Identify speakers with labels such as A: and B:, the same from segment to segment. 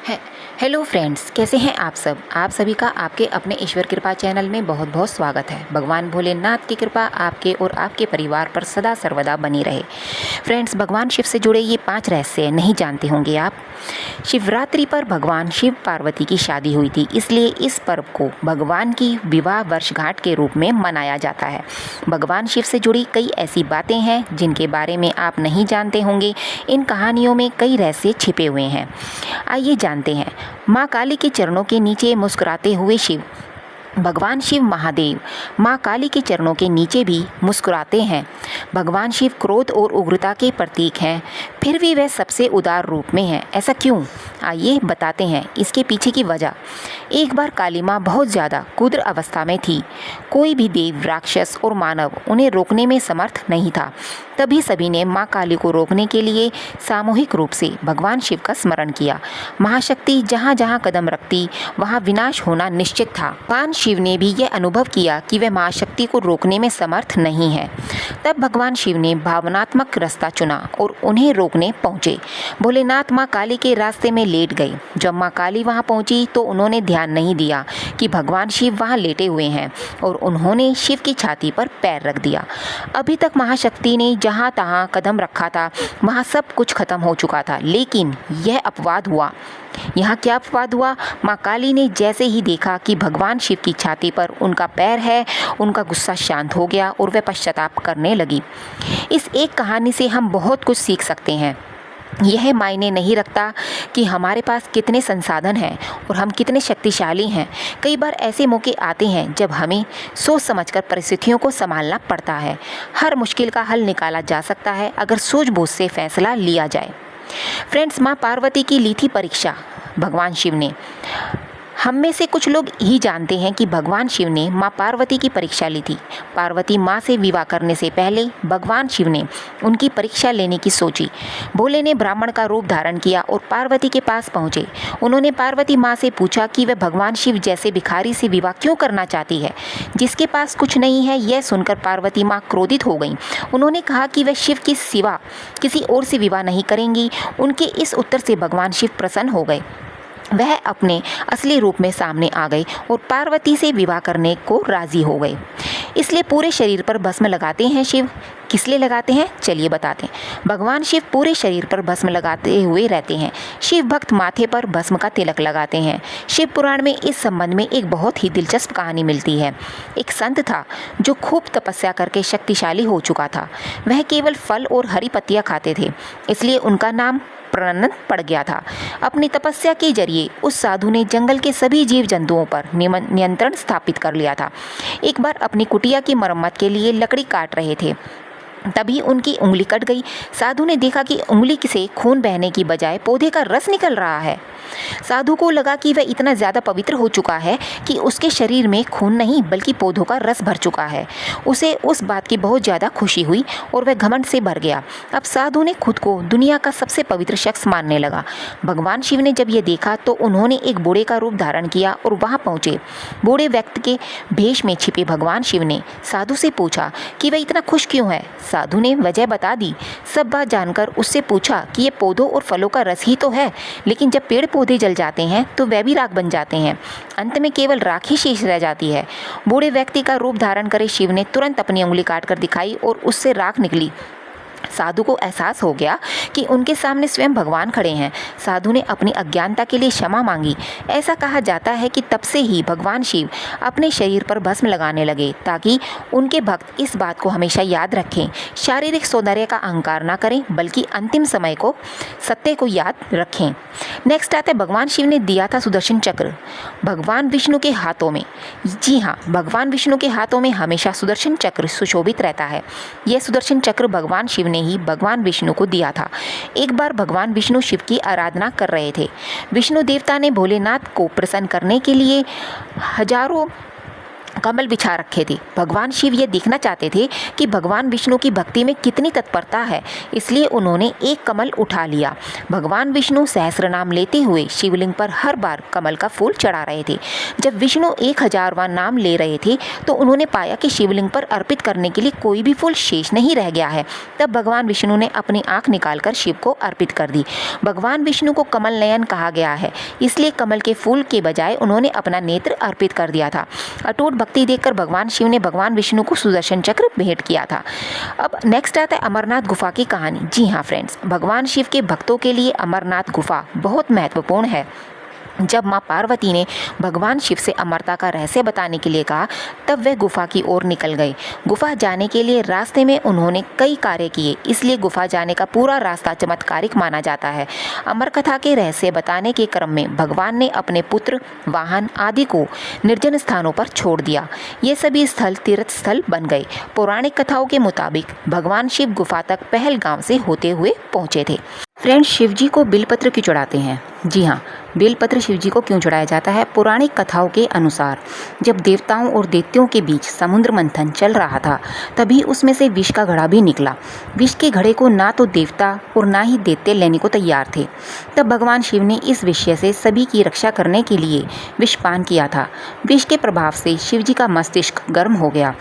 A: है hello friends, कैसे हैं आप सब। आप सभी का आपके अपने ईश्वर कृपा चैनल में बहुत बहुत स्वागत है। भगवान भोलेनाथ की कृपा आपके और आपके परिवार पर सदा सर्वदा बनी रहे। फ्रेंड्स, भगवान शिव से जुड़े ये 5 रहस्य नहीं जानते होंगे आप। शिवरात्रि पर भगवान शिव पार्वती की शादी हुई थी, इसलिए इस पर्व को भगवान की विवाह वर्षगांठ के रूप में मनाया जाता है। भगवान शिव से जुड़ी कई ऐसी बातें हैं जिनके बारे में आप नहीं जानते होंगे। इन कहानियों में कई रहस्य छिपे हुए हैं। आइए जानते हैं। माँ काली के चरणों के नीचे मुस्कुराते हुए शिव। भगवान शिव महादेव माँ काली के चरणों के नीचे भी मुस्कुराते हैं। भगवान शिव क्रोध और उग्रता के प्रतीक हैं, फिर भी वह सबसे उदार रूप में हैं। ऐसा क्यों? आइए बताते हैं इसके पीछे की वजह। एक बार काली माँ बहुत ज़्यादा कुद्र अवस्था में थी। कोई भी देव, राक्षस और मानव उन्हें रोकने में समर्थ नहीं था। तभी सभी ने माँ काली को रोकने के लिए सामूहिक रूप से भगवान शिव का स्मरण किया। महाशक्ति जहाँ जहाँ कदम रखती वहाँ विनाश होना निश्चित था। भगवान शिव ने भी यह अनुभव किया कि वह महाशक्ति को रोकने में समर्थ नहीं है। तब भगवान शिव ने भावनात्मक रास्ता चुना और उन्हें रोकने पहुँचे। भोलेनाथ माँ काली के रास्ते में लेट गए। जब माँ काली वहाँ पहुँची तो उन्होंने ध्यान नहीं दिया कि भगवान शिव वहाँ लेटे हुए हैं और उन्होंने शिव की छाती पर पैर रख दिया। अभी तक महाशक्ति ने जहाँ तहाँ कदम रखा था वहाँ सब कुछ खत्म हो चुका था, लेकिन यह अपवाद हुआ। यहाँ क्या अपवाद हुआ? माँ काली ने जैसे ही देखा कि भगवान शिव की छाती पर उनका पैर है, उनका गुस्सा शांत हो गया और वह पश्चाताप करने लगी। इस एक कहानी से हम बहुत कुछ सीख सकते हैं। यह मायने नहीं रखता कि हमारे पास कितने संसाधन हैं और हम कितने शक्तिशाली हैं। कई बार ऐसे मौके आते हैं जब हमें सोच समझकर परिस्थितियों को संभालना पड़ता है। हर मुश्किल का हल निकाला जा सकता है अगर सूझबूझ से फैसला लिया जाए। फ्रेंड्स, माँ पार्वती की ली थी परीक्षा भगवान शिव ने। हम में से कुछ लोग ही जानते हैं कि भगवान शिव ने माँ पार्वती की परीक्षा ली थी। पार्वती माँ से विवाह करने से पहले भगवान शिव ने उनकी परीक्षा लेने की सोची। भोले ने ब्राह्मण का रूप धारण किया और पार्वती के पास पहुँचे। उन्होंने पार्वती माँ से पूछा कि वह भगवान शिव जैसे भिखारी से विवाह क्यों करना चाहती है, जिसके पास कुछ नहीं है। यह सुनकर पार्वती माँ क्रोधित हो गई। उन्होंने कहा कि वह शिव के सिवा किसी और से विवाह नहीं करेंगी। उनके इस उत्तर से भगवान शिव प्रसन्न हो गए। वह अपने असली रूप में सामने आ गई और पार्वती से विवाह करने को राजी हो गए। इसलिए पूरे शरीर पर भस्म लगाते हैं शिव। किस लिए लगाते हैं, चलिए बताते हैं। भगवान शिव पूरे शरीर पर भस्म लगाते हुए रहते हैं। शिव भक्त माथे पर भस्म का तिलक लगाते हैं। शिव पुराण में इस संबंध में एक बहुत ही दिलचस्प कहानी मिलती है। एक संत था जो खूब तपस्या करके शक्तिशाली हो चुका था। वह केवल फल और हरी पत्तियाँ खाते थे, इसलिए उनका नाम प्रणन पड़ गया था। अपनी तपस्या के जरिए उस साधु ने जंगल के सभी जीव जंतुओं पर नियंत्रण स्थापित कर लिया था। एक बार अपनी कुटिया की मरम्मत के लिए लकड़ी काट रहे थे, तभी उनकी उंगली कट गई। साधु ने देखा कि उंगली से खून बहने की बजाय पौधे का रस निकल रहा है। साधु को लगा कि वह इतना ज़्यादा पवित्र हो चुका है कि उसके शरीर में खून नहीं बल्कि पौधों का रस भर चुका है। उसे उस बात की बहुत ज़्यादा खुशी हुई और वह घमंड से भर गया। अब साधु ने खुद को दुनिया का सबसे पवित्र शख्स मानने लगा। भगवान शिव ने जब यह देखा तो उन्होंने एक बूढ़े का रूप धारण किया और वहाँ पहुँचे। बूढ़े व्यक्ति के भेष में छिपे भगवान शिव ने साधु से पूछा कि वह इतना खुश क्यों है। साधु ने वजह बता दी। सब बात जानकर उससे पूछा कि ये पौधों और फलों का रस ही तो है, लेकिन जब पेड़ पौधे जल जाते हैं तो वे भी राख बन जाते हैं। अंत में केवल राख ही शेष रह जाती है। बूढ़े व्यक्ति का रूप धारण करे शिव ने तुरंत अपनी उंगली काटकर दिखाई और उससे राख निकली। साधु को एहसास हो गया कि उनके सामने स्वयं भगवान खड़े हैं। साधु ने अपनी अज्ञानता के लिए क्षमा मांगी। ऐसा कहा जाता है कि तब से ही भगवान शिव अपने शरीर पर भस्म लगाने लगे ताकि उनके भक्त इस बात को हमेशा याद रखें, शारीरिक सौंदर्य का अहंकार ना करें बल्कि अंतिम समय को सत्य को याद रखें। नेक्स्ट आता है, भगवान शिव ने दिया था सुदर्शन चक्र भगवान विष्णु के हाथों में। जी हाँ, भगवान विष्णु के हाथों में हमेशा सुदर्शन चक्र सुशोभित रहता है। यह सुदर्शन चक्र भगवान शिव ने ही भगवान विष्णु को दिया था। एक बार भगवान विष्णु शिव की आराधना कर रहे थे। विष्णु देवता ने भोलेनाथ को प्रसन्न करने के लिए हजारों कमल बिछा रखे थे। भगवान शिव ये देखना चाहते थे कि भगवान विष्णु की भक्ति में कितनी तत्परता है, इसलिए उन्होंने एक कमल उठा लिया। भगवान विष्णु सहस्र नाम लेते हुए शिवलिंग पर हर बार कमल का फूल चढ़ा रहे थे। जब विष्णु 1000वां नाम ले रहे थे तो उन्होंने पाया कि शिवलिंग पर अर्पित करने के लिए कोई भी फूल शेष नहीं रह गया है। तब भगवान विष्णु ने अपनी आँख निकालकर शिव को अर्पित कर दी। भगवान विष्णु को कमल नयन कहा गया है, इसलिए कमल के फूल के बजाय उन्होंने अपना नेत्र अर्पित कर दिया था। अटूट भक्ति देखकर भगवान शिव ने भगवान विष्णु को सुदर्शन चक्र भेंट किया था। अब नेक्स्ट आता है अमरनाथ गुफा की कहानी। जी हाँ फ्रेंड्स, भगवान शिव के भक्तों के लिए अमरनाथ गुफा बहुत महत्वपूर्ण है। जब माँ पार्वती ने भगवान शिव से अमरता का रहस्य बताने के लिए कहा, तब वे गुफा की ओर निकल गए। गुफा जाने के लिए रास्ते में उन्होंने कई कार्य किए, इसलिए गुफा जाने का पूरा रास्ता चमत्कारिक माना जाता है। अमर कथा के रहस्य बताने के क्रम में भगवान ने अपने पुत्र, वाहन आदि को निर्जन स्थानों पर छोड़ दिया। ये सभी स्थल तीर्थ स्थल बन गए। पौराणिक कथाओं के मुताबिक भगवान शिव गुफा तक पहलगाम से होते हुए पहुँचे थे। फ्रेंड्स, शिव जी को बिलपत्र क्यों चढ़ाते हैं? जी हाँ, बेलपत्र शिव जी को क्यों चढ़ाया जाता है? पौराणिक कथाओं के अनुसार जब देवताओं और दैत्यों के बीच समुद्र मंथन चल रहा था, तभी उसमें से विष का घड़ा भी निकला। विष के घड़े को ना तो देवता और ना ही दैत्य लेने को तैयार थे। तब भगवान शिव ने इस विषय से सभी की रक्षा करने के लिए विषपान किया था। विष के प्रभाव से शिव जी का मस्तिष्क गर्म हो गया।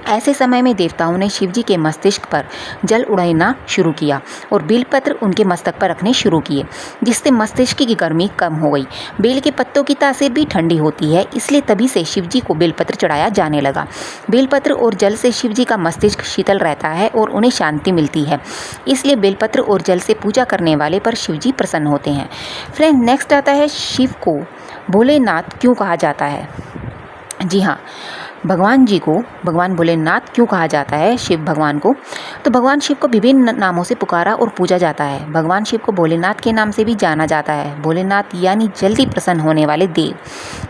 A: ऐसे समय में देवताओं ने शिव जी के मस्तिष्क पर जल उड़ाना शुरू किया और बेलपत्र उनके मस्तक पर रखने शुरू किए, जिससे मस्तिष्क की गर्मी कम हो गई। बेल के पत्तों की तासीर भी ठंडी होती है, इसलिए तभी से शिव जी को बेलपत्र चढ़ाया जाने लगा। बेलपत्र और जल से शिव जी का मस्तिष्क शीतल रहता है और उन्हें शांति मिलती है, इसलिए बेलपत्र और जल से पूजा करने वाले पर शिव जी प्रसन्न होते हैं। फ्रेंड, नेक्स्ट आता है शिव को भोलेनाथ क्यों कहा जाता है? जी हाँ, भगवान जी को भगवान भोलेनाथ क्यों कहा जाता है? शिव भगवान को तो भगवान शिव को विभिन्न नामों से पुकारा और पूजा जाता है। भगवान शिव को भोलेनाथ के नाम से भी जाना जाता है। भोलेनाथ यानी जल्दी प्रसन्न होने वाले देव।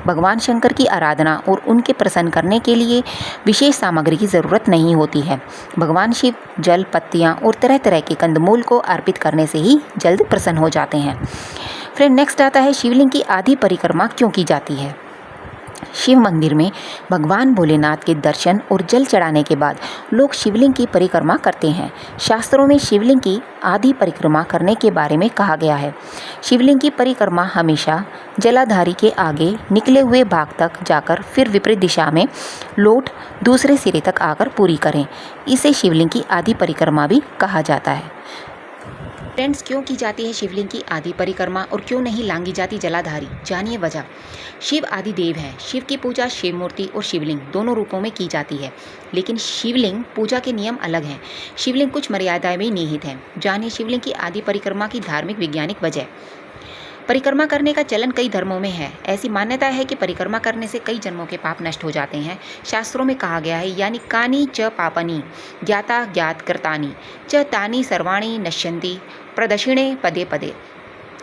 A: भगवान शंकर की आराधना और उनके प्रसन्न करने के लिए विशेष सामग्री की ज़रूरत नहीं होती है। भगवान शिव जल, पत्तियाँ और तरह तरह के कंदमूल को अर्पित करने से ही जल्द प्रसन्न हो जाते हैं। फ्रेंड, नेक्स्ट आता है शिवलिंग की आधी परिक्रमा क्यों की जाती है? शिव मंदिर में भगवान भोलेनाथ के दर्शन और जल चढ़ाने के बाद लोग शिवलिंग की परिक्रमा करते हैं। शास्त्रों में शिवलिंग की आधी परिक्रमा करने के बारे में कहा गया है। शिवलिंग की परिक्रमा हमेशा जलाधारी के आगे निकले हुए भाग तक जाकर फिर विपरीत दिशा में लौट दूसरे सिरे तक आकर पूरी करें। इसे शिवलिंग की आधी परिक्रमा भी कहा जाता है। फ्रेंड्स, क्यों की जाती है शिवलिंग की आधी परिक्रमा और क्यों नहीं लांगी जाती जलाधारी? जानिए वजह। शिव आदि देव हैं। शिव की पूजा शिव मूर्ति और शिवलिंग दोनों रूपों में की जाती है, लेकिन शिवलिंग पूजा के नियम अलग हैं। शिवलिंग कुछ मर्यादाएं भी निहित हैं। जानिए शिवलिंग की आधी परिक्रमा की धार्मिक वैज्ञानिक वजह। परिक्रमा करने का चलन कई धर्मों में है। ऐसी मान्यता है कि परिक्रमा करने से कई जन्मों के पाप नष्ट हो जाते हैं। शास्त्रों में कहा गया है, यानी कानी च पापनी ज्ञाता ज्ञात कृतानि च तानि सर्वाणि नश्यन्ति प्रदक्षिणे पदे पदे।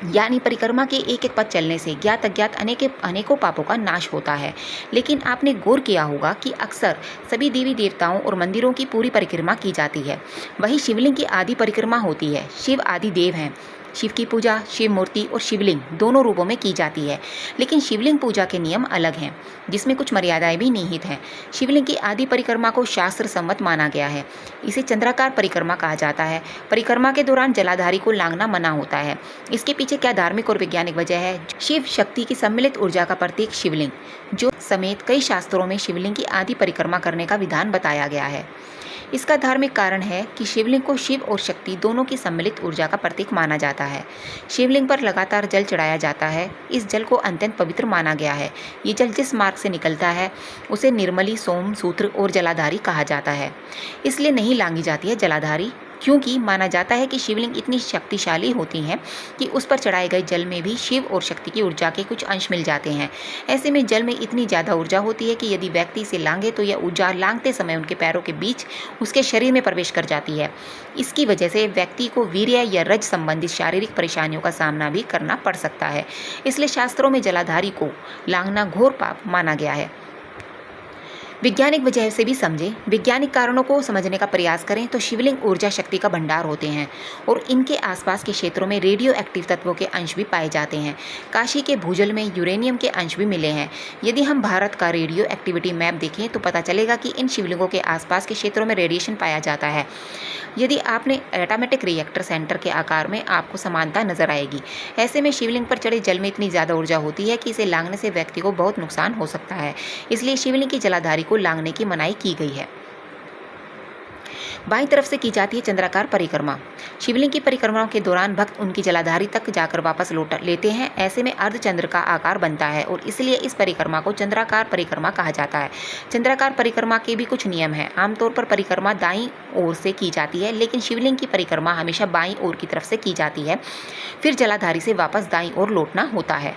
A: यानी परिक्रमा के एक एक पद चलने से ज्ञात अज्ञात अनेकों पापों का नाश होता है। लेकिन आपने गौर किया होगा कि अक्सर सभी देवी देवताओं और मंदिरों की पूरी परिक्रमा की जाती है, वही शिवलिंग की आधी परिक्रमा होती है। शिव आदि देव हैं। शिव की पूजा शिव मूर्ति और शिवलिंग दोनों रूपों में की जाती है, लेकिन शिवलिंग पूजा के नियम अलग हैं, जिसमें कुछ मर्यादाएं भी निहित हैं। शिवलिंग की आधी परिक्रमा को शास्त्र सम्मत माना गया है। इसे चंद्राकार परिक्रमा कहा जाता है। परिक्रमा के दौरान जलाधारी को लांघना मना होता है। इसके पीछे क्या धार्मिक और वैज्ञानिक वजह है? शिव शक्ति की सम्मिलित ऊर्जा का प्रतीक शिवलिंग, जो समेत कई शास्त्रों में शिवलिंग की आधी परिक्रमा करने का विधान बताया गया है। इसका धार्मिक कारण है कि शिवलिंग को शिव और शक्ति दोनों की सम्मिलित ऊर्जा का प्रतीक माना जाता है। शिवलिंग पर लगातार जल चढ़ाया जाता है। इस जल को अत्यंत पवित्र माना गया है। ये जल जिस मार्ग से निकलता है उसे निर्मली, सोम, सूत्र और जलाधारी कहा जाता है। इसलिए नहीं लांगी जाती है जलाधारी, क्योंकि माना जाता है कि शिवलिंग इतनी शक्तिशाली होती हैं कि उस पर चढ़ाए गए जल में भी शिव और शक्ति की ऊर्जा के कुछ अंश मिल जाते हैं। ऐसे में जल में इतनी ज़्यादा ऊर्जा होती है कि यदि व्यक्ति इसे लांघे तो यह ऊर्जा लांघते समय उनके पैरों के बीच उसके शरीर में प्रवेश कर जाती है। इसकी वजह से व्यक्ति को वीर्य या रज संबंधित शारीरिक परेशानियों का सामना भी करना पड़ सकता है। इसलिए शास्त्रों में जलाधारी को लांघना घोर पाप माना गया है। वैज्ञानिक वजह से भी समझें। वैज्ञानिक कारणों को समझने का प्रयास करें तो शिवलिंग ऊर्जा शक्ति का भंडार होते हैं और इनके आसपास के क्षेत्रों में रेडियो एक्टिव तत्वों के अंश भी पाए जाते हैं। काशी के भूजल में यूरेनियम के अंश भी मिले हैं। यदि हम भारत का रेडियो एक्टिविटी मैप देखें तो पता चलेगा कि इन शिवलिंगों के आसपास के क्षेत्रों में रेडिएशन पाया जाता है। यदि आपने एटॉमिक रिएक्टर सेंटर के आकार में आपको समानता नजर आएगी। ऐसे में शिवलिंग पर चढ़े जल में इतनी ज़्यादा ऊर्जा होती है कि इसे लांघने से व्यक्ति को बहुत नुकसान हो सकता है। इसलिए शिवलिंग की जलाधारी को लांघने की मनाही की गई है। बाईं तरफ से की जाती है चंद्राकार परिक्रमा। शिवलिंग की परिक्रमाओं के दौरान भक्त उनकी जलाधारी तक जाकर वापस लौट लेते हैं। ऐसे में अर्धचंद्र का आकार बनता है और इसलिए इस परिक्रमा को चंद्राकार परिक्रमा कहा जाता है। चंद्राकार परिक्रमा के भी कुछ नियम हैं। आमतौर पर परिक्रमा दाईं ओर से की जाती है, लेकिन शिवलिंग की परिक्रमा हमेशा बाईं ओर की तरफ से की जाती है। फिर जलाधारी से वापस दाईं ओर लौटना होता है।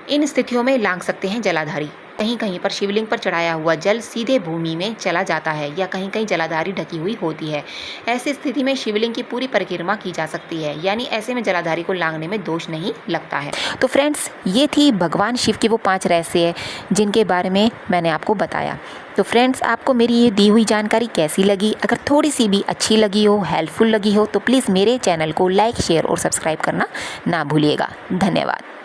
A: इन स्थितियों में लांघ सकते हैं जलाधारी। कहीं कहीं पर शिवलिंग पर चढ़ाया हुआ जल सीधे भूमि में चला जाता है या कहीं कहीं जलाधारी ढकी हुई होती है। ऐसी स्थिति में शिवलिंग की पूरी परिक्रमा की जा सकती है, यानी ऐसे में जलाधारी को लांघने में दोष नहीं लगता है। तो फ्रेंड्स, ये थी भगवान शिव के वो 5 रहस्य जिनके बारे में मैंने आपको बताया। तो फ्रेंड्स, आपको मेरी ये दी हुई जानकारी कैसी लगी? अगर थोड़ी सी भी अच्छी लगी हो, हेल्पफुल लगी हो, तो प्लीज़ मेरे चैनल को लाइक, शेयर और सब्सक्राइब करना ना भूलिएगा। धन्यवाद।